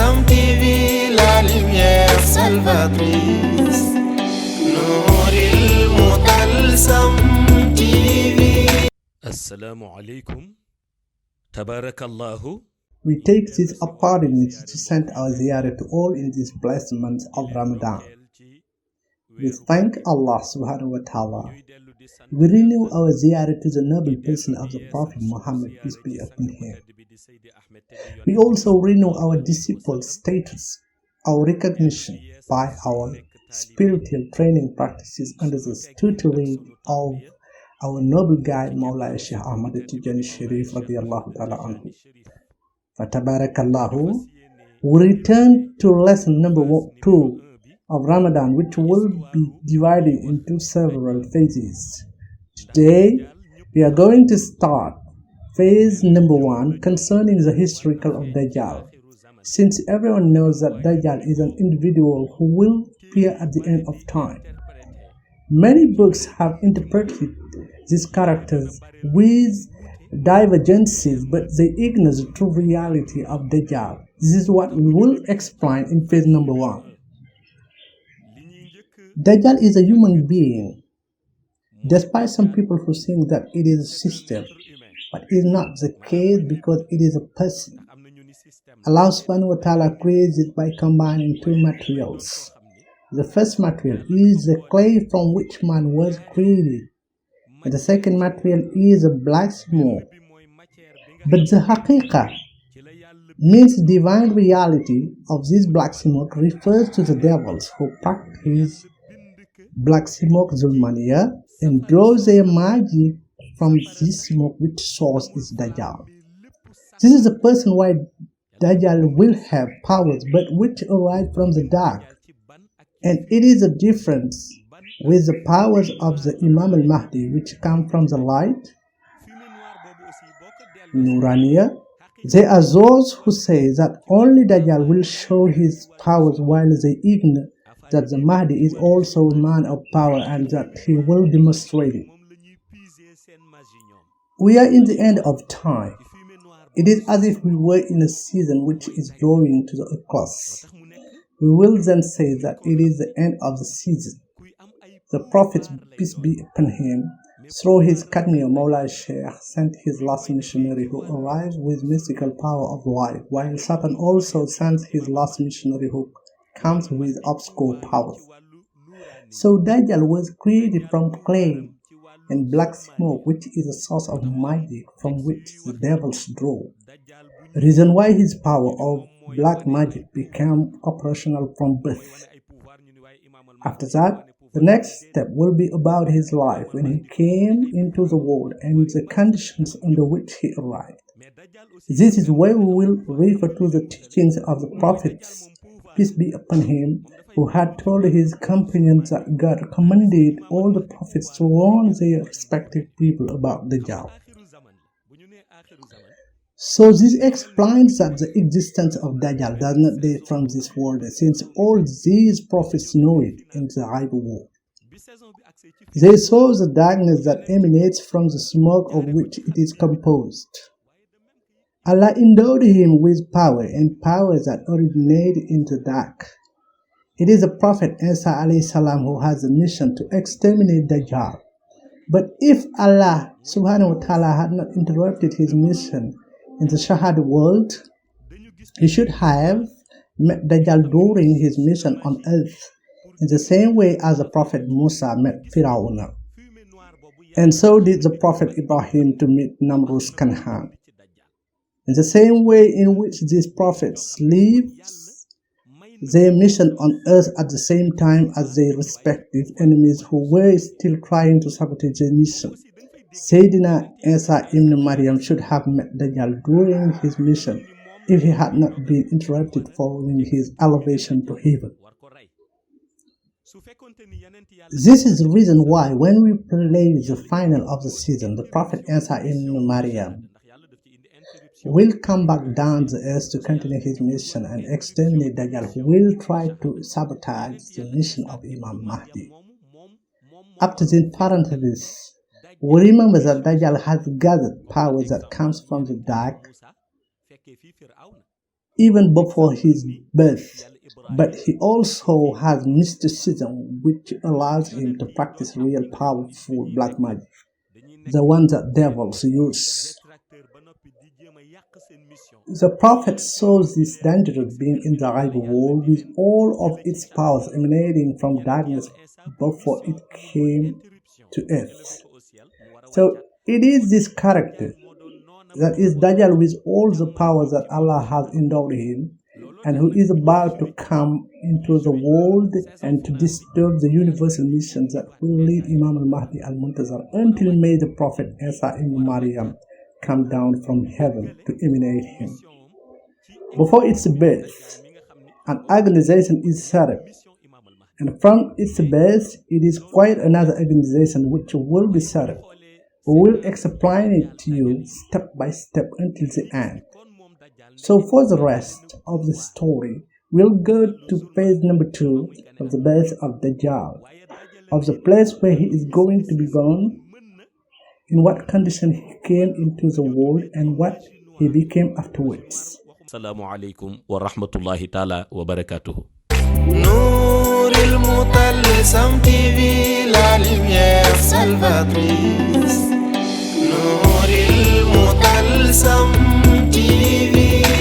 Moutalsam TV, la lumière salvatrice. Nouril Moutalsam TV. Assalamu alaikum. Tabarakallahu. We take this opportunity to send our ziyarah to all in this blessed month of Ramadan. We thank Allah subhanahu wa ta'ala. We renew our ziyarah to the noble person of the Prophet Muhammad, peace be upon him. We also renew our disciple status, our recognition by our spiritual training practices under the tutelage of our noble guide Maulana Ahmad Tijani Sharif radiyallahu ta'ala anhu. Fatabarakallahu. We return to lesson number 2 of Ramadan, which will be divided into several phases. Today, we are going to start phase number 1 concerning the historical of Dajjal. Since everyone knows that Dajjal is an individual who will appear at the end of time, many books have interpreted these characters with divergences, but they ignore the true reality of Dajjal. This is what we will explain in phase number 1. Dajjal is a human being, despite some people who think that it is a system, but it is not the case because it is a person. Allah subhanahu wa ta'ala creates it by combining two materials. The first material is the clay from which man was created, and the second material is a black smoke. But the haqiqah means divine reality of this black smoke refers to the devils who practice black smoke zulmaniya and draw their magic from this smoke, which source is Dajjal. This is the person why Dajjal will have powers but which arise from the dark, and it is a difference with the powers of the Imam al-Mahdi which come from the light, Nuraniya. There are those who say that only Dajjal will show his powers, while they ignore that the Mahdi is also a man of power and that he will demonstrate it. We are in the end of time. It is as if we were in a season which is drawing to the close. We will then say that it is the end of the season. The Prophet, peace be upon him, through his Kadmiya Mawla Shaykh, sent his last missionary who arrives with mystical power of life, while Satan also sends his last missionary who comes with obscure powers. So Dajjal was created from clay and black smoke, which is a source of magic from which the devils draw. The reason why his power of black magic became operational from birth. After that, the next step will be about his life when he came into the world and the conditions under which he arrived. This is where we will refer to the teachings of the prophets, peace be upon him, who had told his companions that God commanded all the prophets to warn their respective people about Dajjal. So this explains that the existence of Dajjal does not date from this world, since all these prophets know it in the Ghaib world. They saw the darkness that emanates from the smoke of which it is composed. Allah endowed him with power and powers that originate in the dark. It is the Prophet Isa alayhi salam who has the mission to exterminate Dajjal. But if Allah subhanahu wa ta'ala had not interrupted his mission in the Shahad world, he should have met Dajjal during his mission on earth, in the same way as the Prophet Musa met Fir'aun. And so did the Prophet Ibrahim to meet Namrus Kanhan. In the same way in which these prophets leave their mission on earth at the same time as their respective enemies who were still trying to sabotage their mission, Sayyidina Isa ibn Maryam should have met Dajjal during his mission if he had not been interrupted following his elevation to heaven. This is the reason why when we play the final of the season, the Prophet Isa ibn Maryam will come back down the earth to continue his mission and exterminate Dajjal, who will try to sabotage the mission of Imam Mahdi. After this parenthesis, we remember that Dajjal has gathered power that comes from the dark. even before his birth, but he also has mysticism which allows him to practice real powerful black magic, the one that devils use. The prophet saw this dangerous being in the Ghaib world with all of its powers emanating from darkness before it came to earth. So it is this character that is Dajjal with all the powers that Allah has endowed him, and who is about to come into the world and to disturb the universal mission that will lead Imam al-Mahdi al-Muntazar until may the Prophet Isa ibn Maryam come down from heaven to emanate him. Before its birth, an organization is set up, and from its birth, it is quite another organization which will be set up. We will explain it to you step by step until the end. So for the rest of the story, we'll go to page number 2 of the birth of Dajjal, of the place where he is going to be born, in what condition he came into the world, and what he became afterwards. Assalamu alaikum wa rahmatullahi ta'ala wa barakatuhu. Nouril Moutalsam TV, la lumière salvatrice. Nouril Moutalsam